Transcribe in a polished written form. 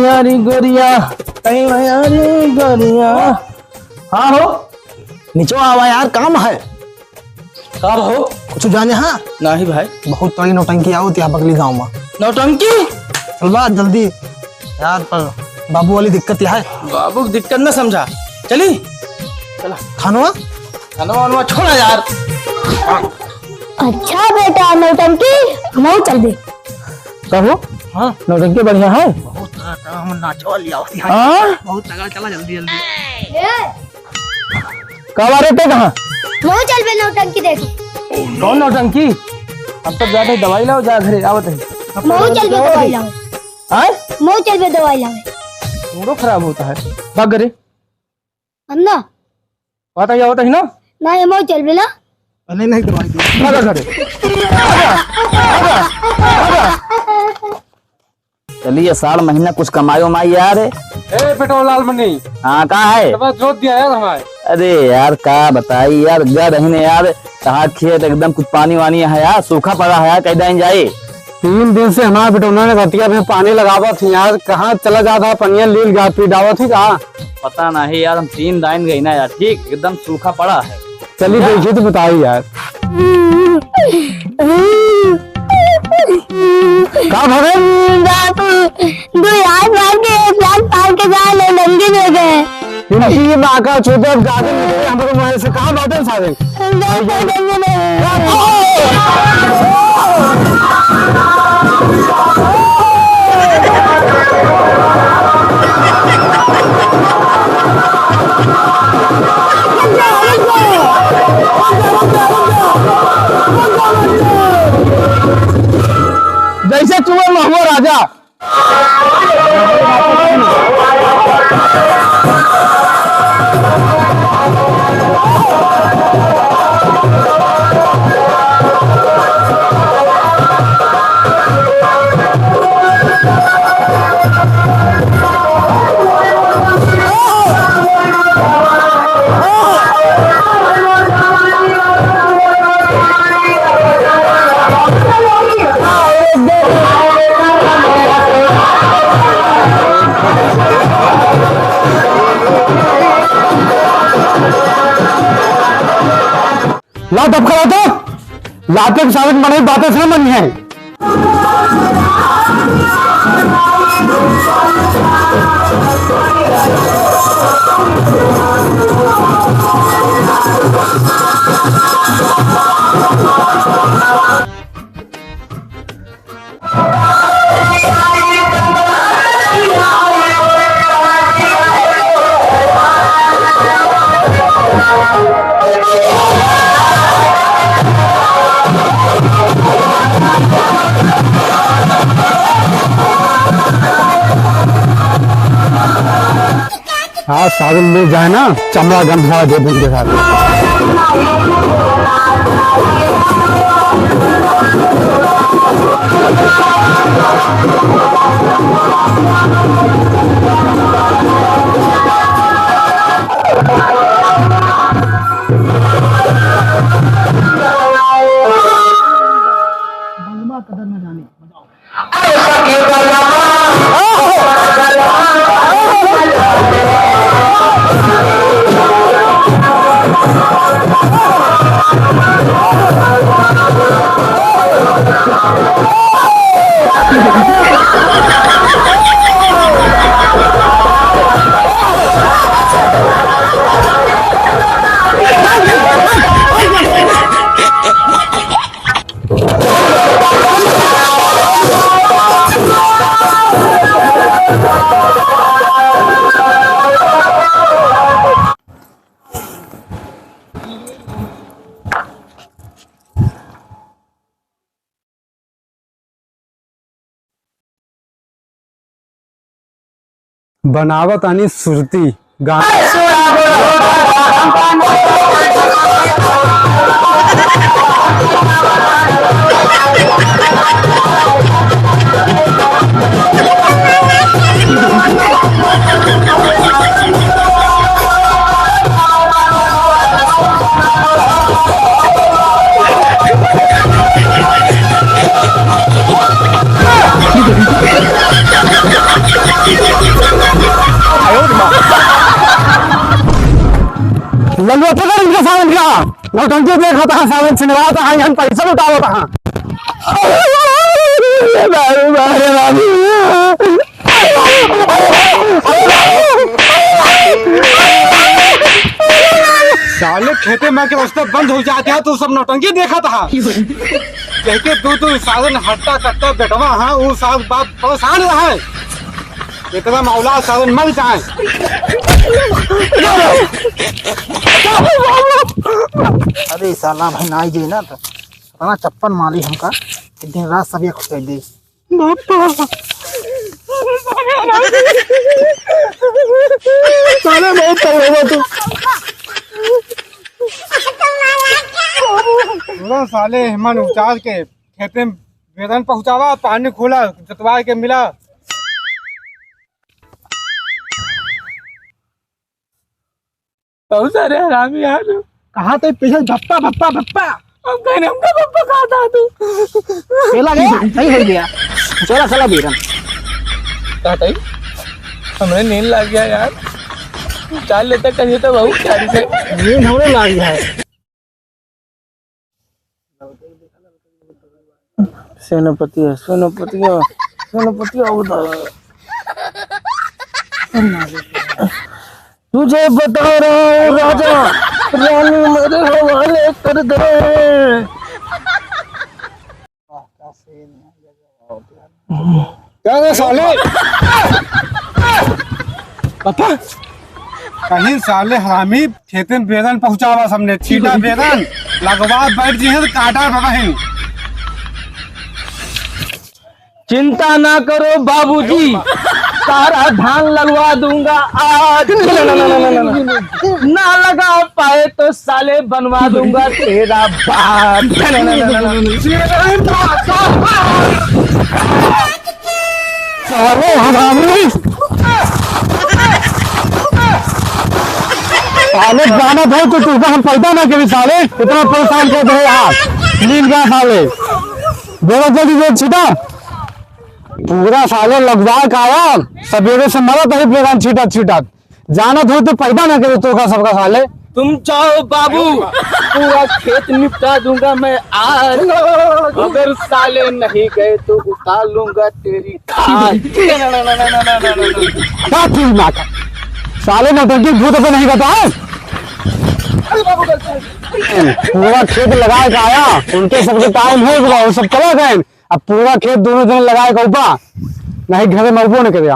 यारी गोरिया यारी गोरिया। हाँ हो नीचे आवा यार, काम है। कब हो कुछ जाने? हाँ नहीं भाई, बहुत बड़ी नौटंकी आओ यहाँ बगली गाँव में। नौटंकी? चल बात जल्दी यार, पर बाबू वाली दिक्कत यह है। बाबू की दिक्कत न समझा, चली चला। खानवा खानवा छोड़ा यार। अच्छा बेटा नौटंकी नहीं चल दे। कहो हाँ नौटंकी बढ़िया है। बहुत हम नाचवा लिया बहुत तगड़ा, चला जल्दी जल्दी। कब आ रहे थे? कहाँ नहीं चल बे नौटंकी देखो। कौन नौटंकी? अब तक जाते दवाई लाओ, जा घरे आवत है। नहीं चल बे दवाई लाओ। हाँ नहीं चल बे दवाई लाओ। मूडो खराब होता है। भाग घरे अन्ना पता ही होता है ना। नहीं मैं चल बे ना। नहीं दवाई दे। भाग घरे। चलिए साल महीना कुछ कमाई उमाई यार। पेट्रोल लाल मनी हाँ कहाँ है? जोत दिया यार हमारे। अरे यार क्या बताई यार, गया रही ने यार, कहा खेत एकदम कुछ पानी वानी है यार, सूखा पड़ा है यार, कैदा जाए। 3 दिन से हमारे पिटौना ने घटिया में पानी लगावा थी यार, कहाँ चला जाता पनिया लील गा पी डावा थी कहाँ पता नहीं यार, हम 3 दिन गई ना यार, ठीक एकदम सूखा पड़ा है। चलिए देखिए तो बताइए यार। कहाँ भागे? दो यार मार के 1 लाख पार के जा ले नंगे में गए। इनकी बाका छोटे अब जाते नहीं, हमको मोबाइल से कहाँ बातें सारे। जैसे चुआ महबूब राजा। ला दब करो तो लाते के साथ बड़ी बातें से बनी है। हाँ साधन मिल जाए ना, चमड़ा गंध दे देंगे साथ। कदर न जाने बनावत आनी सुरती गाना लल्लू तो कर इनका सावन का नौटंकी देखा था सावन सिनेमा था यहाँ पैसा लुटावा था बाबू बारे बाबू साले खेते में के रास्ते बंद हो जाते हैं तो सब नौटंकी देखा था कहते तू साधन हट्टा कट्टा बेटवा हाँ वो सब बात परेशान रहा है इतना मौला साधन मर जाए। अरे साला भाई ना जी ना तो अपना चप्पन मारी हमका दिन रात सब ये खुश दे साले बहुत तगड़ा तू पूरा साले हेमन उचार के खेते में वेदन पहुंचावा पानी खोला जतवा के मिला। बहुत सारे हरामी यार कहा तो पीछे भप्पा भप्पा भप्पा हम कहने हमका पप्पा कहा था तू खेला गया सही हो गया चला चला बीरन कहता ही हमें नींद लग गया यार चाल लेते कहीं तो बहुत प्यारी से नींद हमने लाग गया है। सेनापति है सेनापति तुझे बता रहा हूँ राजा रानी मेरे हवाले कर दे। क्या साले पापा कहीं साले हरामी खेते में वेदन पहुंचावा सबने छीटा वेदन लगवा बैठ जी है तो काटा बहन। चिंता ना करो बाबूजी सारा धान लगवा दूंगा आज ना लगा पाए तो साले बनवा दूंगा तेरा बाप। साले हरामी साले गाना भाई तो तुझको हम पैदा ना कभी साले इतना परेशान कर दे यार नींद गया साले बेरा जल्दी देख छिटा पूरा साले लगवा का आया सवेरे से मरा तभी प्लेगान छीटा छीटा जाना थोड़ी तो पैदा ना करे तो का सबका साले तुम चाहो बाबू पूरा खेत निपटा दूंगा मैं आज अगर साले नहीं गए तो उतार लूंगा तेरी खाल। साले नौटंकी भूत पे नहीं करता है पूरा खेत लगा के आया उनके सबके टाइम हो गया वो सब चला गए अब पूरा खेत दोनों जने लगाए का ऊपर नहीं घर में मरबो नहीं करे।